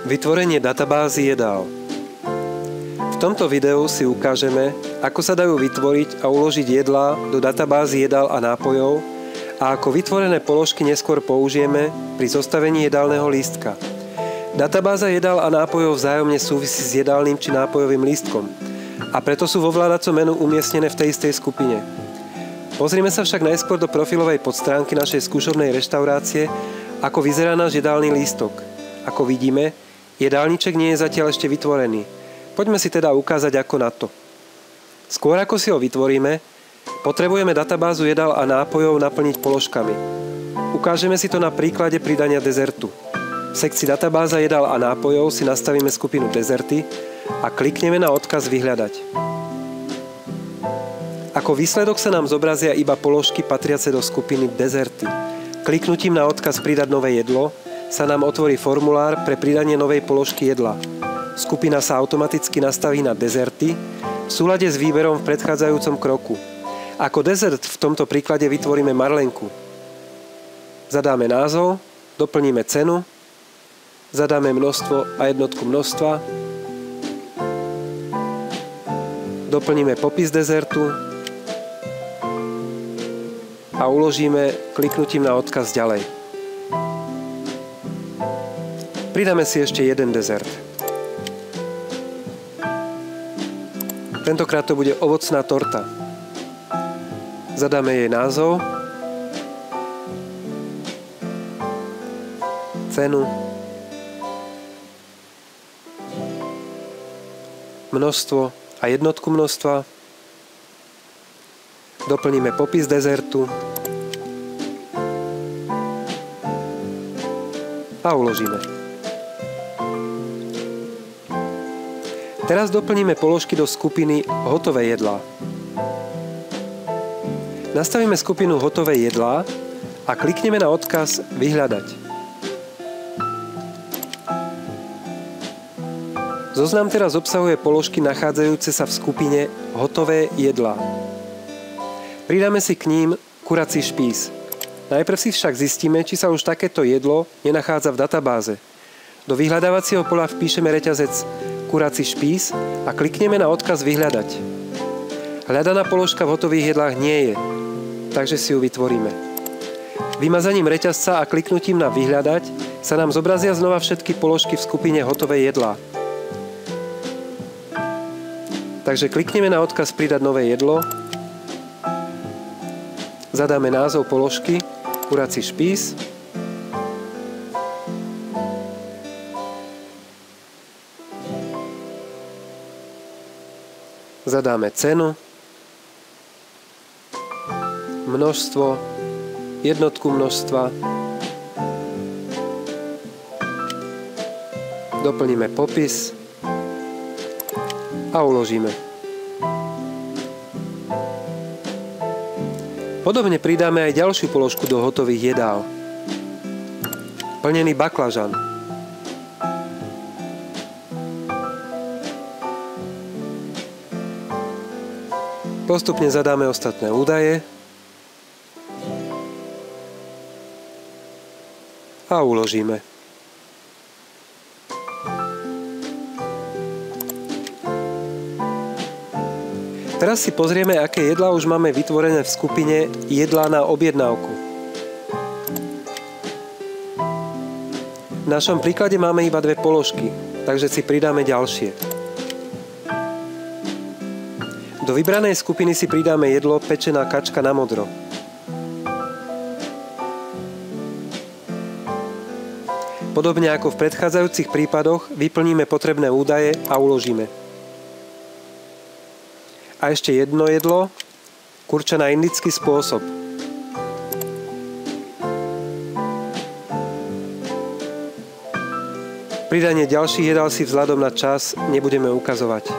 Vytvorenie databázy jedál. V tomto videu si ukážeme, ako sa dajú vytvoriť a uložiť jedlá do databázy jedál a nápojov a ako vytvorené položky neskôr použijeme pri zostavení jedálneho lístka. Databáza jedál a nápojov vzájomne súvisí s jedálnym či nápojovým lístkom a preto sú vo ovládacom menu umiestnené v tej istej skupine. Pozrime sa však najskôr do profilovej podstránky našej skúšobnej reštaurácie, ako vyzerá náš jedálny lístok. Ako vidíme, jedálniček nie je zatiaľ ešte vytvorený. Poďme si teda ukázať ako na to. Skôr ako si ho vytvoríme, potrebujeme databázu jedál a nápojov naplniť položkami. Ukážeme si to na príklade pridania dezertu. V sekcii databáza jedál a nápojov si nastavíme skupinu dezerty a klikneme na odkaz vyhľadať. Ako výsledok sa nám zobrazia iba položky patriace do skupiny dezerty. Kliknutím na odkaz pridať nové jedlo sa nám otvorí formulár pre pridanie novej položky jedla. Skupina sa automaticky nastaví na dezerty v súlade s výberom v predchádzajúcom kroku. Ako dezert v tomto príklade vytvoríme marlenku. Zadáme názov, doplníme cenu, zadáme množstvo a jednotku množstva, doplníme popis dezertu a uložíme kliknutím na odkaz ďalej. Pridáme si ešte jeden dezert. Tentokrát to bude ovocná torta. Zadáme jej názov, cenu, množstvo a jednotku množstva, doplníme popis dezertu a uložíme. Teraz doplníme položky do skupiny hotové jedlá. Nastavíme skupinu hotové jedlá a klikneme na odkaz vyhľadať. Zoznam teraz obsahuje položky nachádzajúce sa v skupine hotové jedlá. Pridáme si k ním kurací špís. Najprv si však zistíme, či sa už takéto jedlo nenachádza v databáze. Do vyhľadávacieho pola vpíšeme reťazec kurací špís a klikneme na odkaz vyhľadať. Hľadaná položka v hotových jedlách nie je, takže si ju vytvoríme. Vymazaním reťazca a kliknutím na vyhľadať sa nám zobrazia znova všetky položky v skupine hotové jedlá. Takže klikneme na odkaz pridať nové jedlo, zadáme názov položky kurací špís, zadáme cenu, množstvo, jednotku množstva, doplníme popis a uložíme. Podobne pridáme aj ďalšiu položku do hotových jedál. Plnený baklažan. Postupne zadáme ostatné údaje a uložíme. Teraz si pozrieme, aké jedlá už máme vytvorené v skupine jedlá na objednávku. V našom príklade máme iba dve položky, takže si pridáme ďalšie. Do vybranej skupiny si pridáme jedlo pečená kačka na modro. Podobne ako v predchádzajúcich prípadoch vyplníme potrebné údaje a uložíme. A ešte jedno jedlo, kurča na indický spôsob. Pridanie ďalších jedál si vzhľadom na čas nebudeme ukazovať.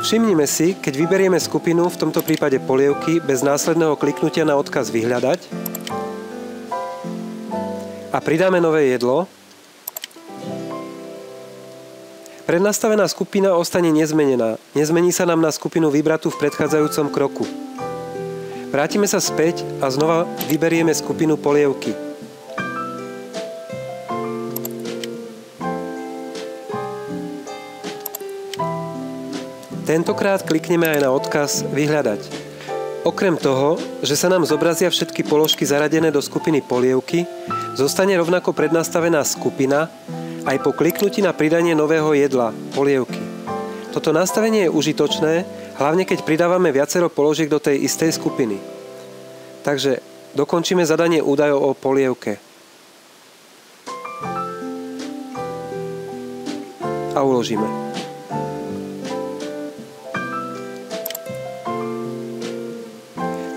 Všimnime si, keď vyberieme skupinu, v tomto prípade polievky, bez následného kliknutia na odkaz vyhľadať a pridáme nové jedlo, Prednastavená skupina ostane nezmenená. Nezmení sa nám na skupinu vybratú v predchádzajúcom kroku. Vrátime sa späť a znova vyberieme skupinu polievky. Tentokrát klikneme aj na odkaz Vyhľadať. Okrem toho, že sa nám zobrazia všetky položky zaradené do skupiny polievky, zostane rovnako prednastavená skupina aj po kliknutí na pridanie nového jedla, polievky. Toto nastavenie je užitočné, hlavne keď pridávame viacero položiek do tej istej skupiny. Takže dokončíme zadanie údajov o polievke. A uložíme.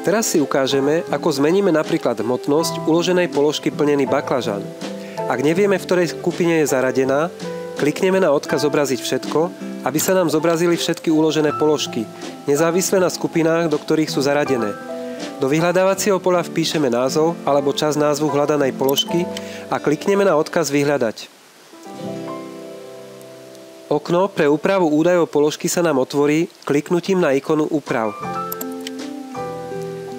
Teraz si ukážeme, ako zmeníme napríklad hmotnosť uloženej položky plnený baklažan. Ak nevieme, v ktorej skupine je zaradená, klikneme na odkaz Zobraziť všetko, aby sa nám zobrazili všetky uložené položky, nezávisle na skupinách, do ktorých sú zaradené. Do vyhľadávacieho poľa vpíšeme názov alebo časť názvu hľadanej položky a klikneme na odkaz Vyhľadať. Okno pre úpravu údajov položky sa nám otvorí kliknutím na ikonu Úprav.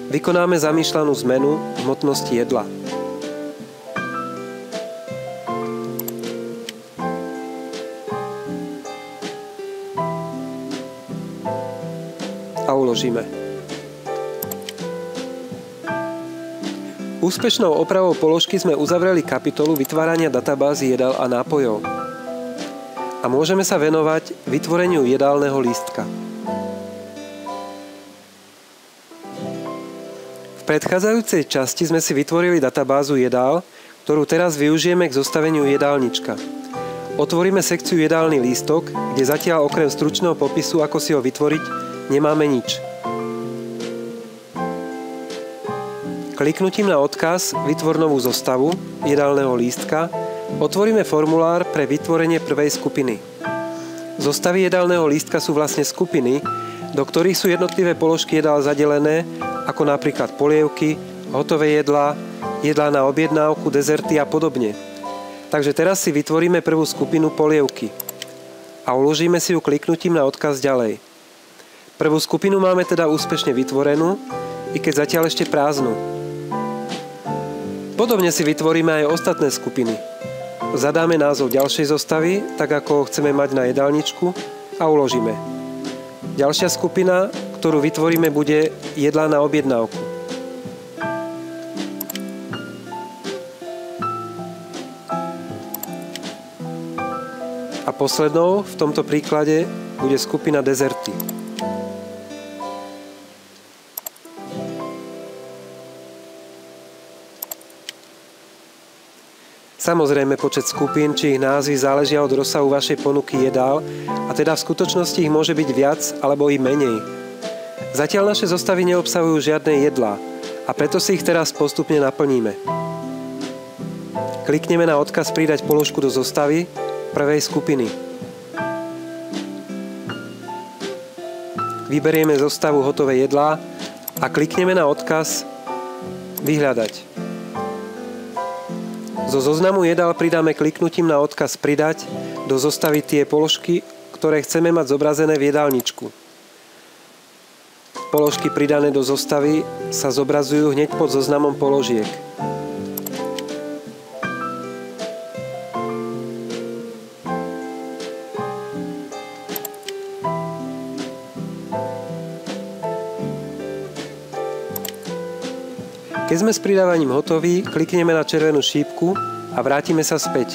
Vykonáme zamýšľanú zmenu hmotnosti jedla. A uložíme. Úspešnou opravou položky sme uzavreli kapitolu vytvárania databázy jedál a nápojov. A môžeme sa venovať vytvoreniu jedálneho lístka. V predchádzajúcej časti sme si vytvorili databázu jedál, ktorú teraz využijeme k zostaveniu jedálnička. Otvoríme sekciu Jedálny lístok, kde zatiaľ okrem stručného popisu, ako si ho vytvoriť, nemáme nič. Kliknutím na odkaz Vytvor novú zostavu jedálneho lístka otvoríme formulár pre vytvorenie prvej skupiny. Zostavy jedálneho lístka sú vlastne skupiny, do ktorých sú jednotlivé položky jedál zadelené, ako napríklad polievky, hotové jedlá, jedlá na objednávku, dezerty a podobne. Takže teraz si vytvoríme prvú skupinu polievky a uložíme si ju kliknutím na odkaz Ďalej. Prvú skupinu máme teda úspešne vytvorenú, i keď zatiaľ ešte prázdnu. Podobne si vytvoríme aj ostatné skupiny. Zadáme názov ďalšej zostavy, tak ako ho chceme mať na jedálničku, a uložíme. Ďalšia skupina, ktorú vytvoríme, bude jedlá na objednávku. A poslednou v tomto príklade bude skupina dezerty. Samozrejme, počet skupín či ich názvy záležia od rozsahu vašej ponuky jedál a teda v skutočnosti ich môže byť viac alebo i menej. Zatiaľ naše zostavy neobsahujú žiadne jedlá a preto si ich teraz postupne naplníme. Klikneme na odkaz Pridať položku do zostavy prvej skupiny. Vyberieme zostavu Hotové jedlá a klikneme na odkaz Vyhľadať. Zo zoznamu jedál pridáme kliknutím na odkaz Pridať do zostavy tie položky, ktoré chceme mať zobrazené v jedálničku. Položky pridané do zostavy sa zobrazujú hneď pod zoznamom položiek. Keď sme s pridávaním hotoví, klikneme na červenú šípku a vrátime sa späť.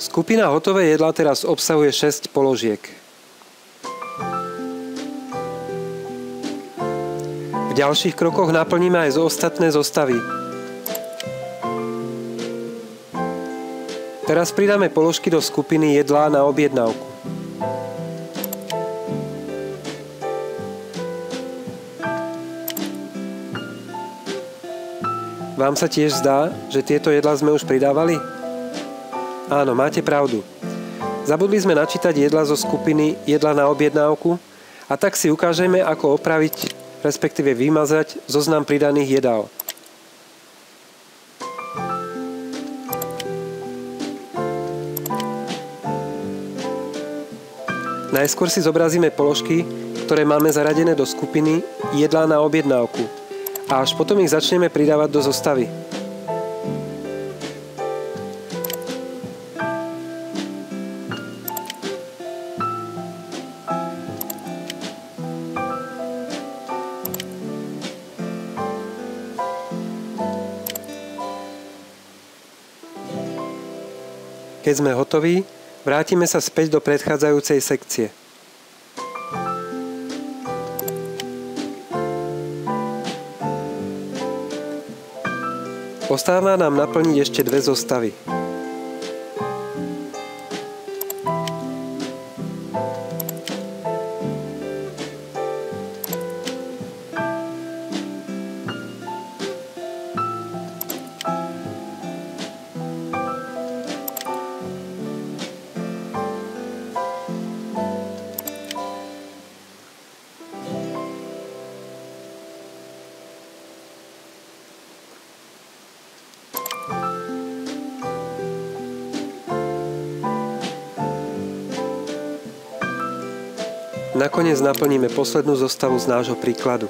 Skupina Hotové jedlá teraz obsahuje 6 položiek. V ďalších krokoch naplníme aj ostatné zostavy. Teraz pridáme položky do skupiny jedlá na objednávku. Vám sa tiež zdá, že tieto jedlá sme už pridávali? Áno, máte pravdu. Zabudli sme načítať jedlá zo skupiny jedlá na objednávku a tak si ukážeme, ako opraviť respektíve vymazať zoznam pridaných jedál. Najskôr si zobrazíme položky, ktoré máme zaradené do skupiny jedlá na objednávku a až potom ich začneme pridávať do zostavy. Keď sme hotoví, vrátime sa späť do predchádzajúcej sekcie. Ostáva nám naplniť ešte dve zostavy. Nakoniec naplníme poslednú zostavu z nášho príkladu.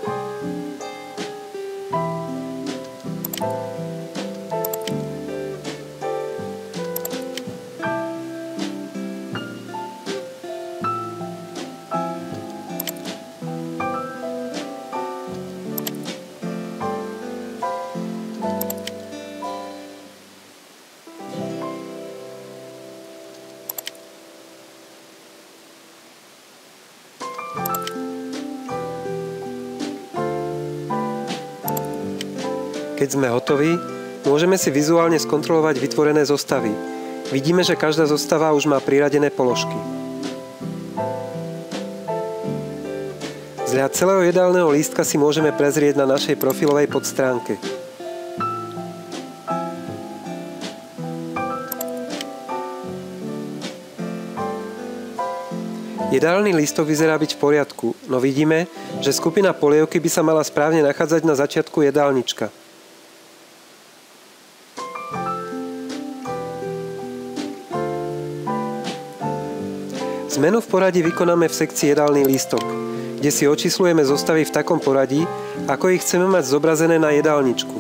Keď sme hotoví, môžeme si vizuálne skontrolovať vytvorené zostavy. Vidíme, že každá zostava už má priradené položky. Vzhľad celého jedálneho lístka si môžeme prezrieť na našej profilovej podstránke. Jedálny lístok vyzerá byť v poriadku, no vidíme, že skupina polievky by sa mala správne nachádzať na začiatku jedálnička. Zmenu v poradí vykonáme v sekcii jedálny lístok, kde si očíslujeme zostavy v takom poradí, ako ich chceme mať zobrazené na jedálničku.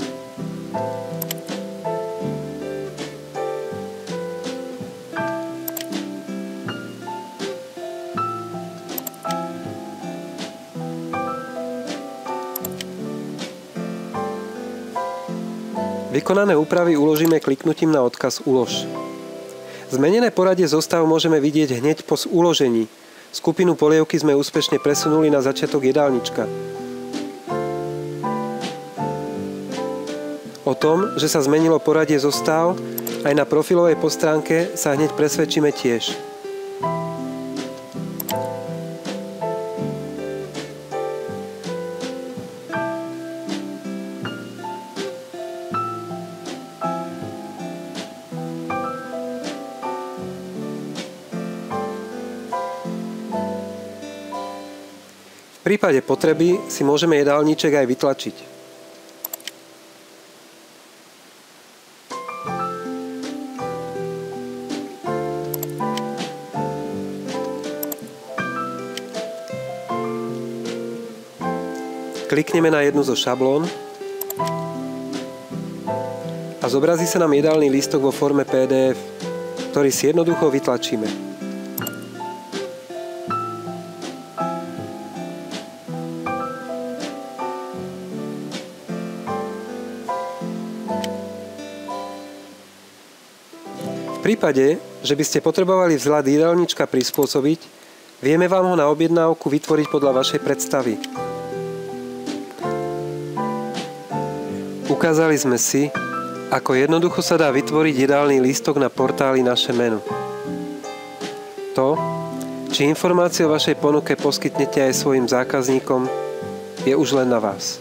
Vykonané úpravy uložíme kliknutím na odkaz Ulož. Zmenené poradie zostav môžeme vidieť hneď po uložení. Skupinu polievky sme úspešne presunuli na začiatok jedálnička. O tom, že sa zmenilo poradie zostav, aj na profilovej podstránke sa hneď presvedčíme tiež. V prípade potreby si môžeme jedálniček aj vytlačiť. Klikneme na jednu zo šablón a zobrazí sa nám jedálny lístok vo forme PDF, ktorý si jednoducho vytlačíme. V prípade, že by ste potrebovali vzhľad jedálnička prispôsobiť, vieme vám ho na objednávku vytvoriť podľa vašej predstavy. Ukázali sme si, ako jednoducho sa dá vytvoriť jedálny lístok na portáli Naše menu. To, či informácie o vašej ponuke poskytnete aj svojim zákazníkom, je už len na vás.